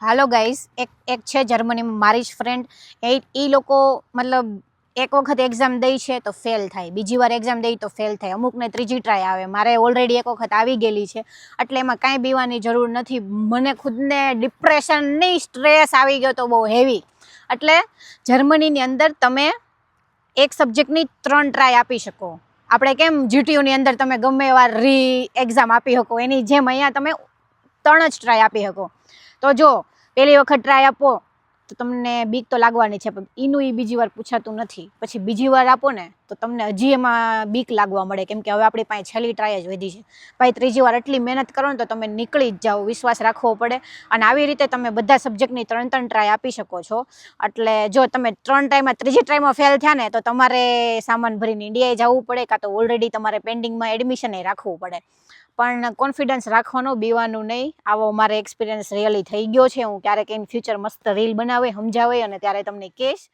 હાલો guys, એક છે જર્મનીમાં મારી જ ફ્રેન્ડ. એ લોકો મતલબ એક વખત એક્ઝામ દઈ છે તો ફેલ થાય, બીજી વાર એક્ઝામ દઈ તો ફેલ થાય, અમુકને ત્રીજી ટ્રાય આવે. મારે ઓલરેડી એક વખત આવી ગયેલી છે, એટલે એમાં કાંઈ બીવાની જરૂર નથી. મને ખુદને ડિપ્રેશન નહીં, સ્ટ્રેસ આવી ગયો તો બહુ હેવી. એટલે જર્મનીની અંદર તમે એક સબ્જેક્ટની 3 ટ્રાય આપી શકો. આપણે કેમ જીટીયુની અંદર તમે ગમે એવા એક્ઝામ આપી શકો, એની જેમ અહીંયા તમે 3 જ ટ્રાય આપી શકો. તો જો પહેલી વખત ટ્રાય આપો તો તમને બીક તો લાગવાની છે, પણ એનું બીજી વાર પૂછાતું નથી. પછી બીજી વાર આપો ને તો તમને હજી એમાં બીક લાગવા મળે, કેમ કે હવે આપણી પાસે છેલ્લી ટ્રાય જ વધી છે. ભાઈ ત્રીજી વાર એટલી મહેનત કરો ને તો તમે નીકળી જ જાઓ, વિશ્વાસ રાખવો પડે. અને આવી રીતે તમે બધા સબ્જેક્ટની 3 ટ્રાય આપી શકો છો. એટલે જો તમે 3 ટ્રાયમાં ત્રીજી ટ્રાયમાં ફેલ થયા ને તો તમારે સામાન ભરીને ઇન્ડિયાએ જવું પડે, કાં તો ઓલરેડી તમારે પેન્ડિંગમાં એડમિશન રાખવું પડે. પણ કોન્ફિડન્સ રાખવાનો, બીવાનું નહીં. આવો મારે એક્સપિરિયન્સ રિયલી થઈ ગયો છે. હું ક્યારેક ઇન ફ્યુચર મસ્ત રીલ બનાવે, સમજાવે અને ત્યારે તમને કહીશ.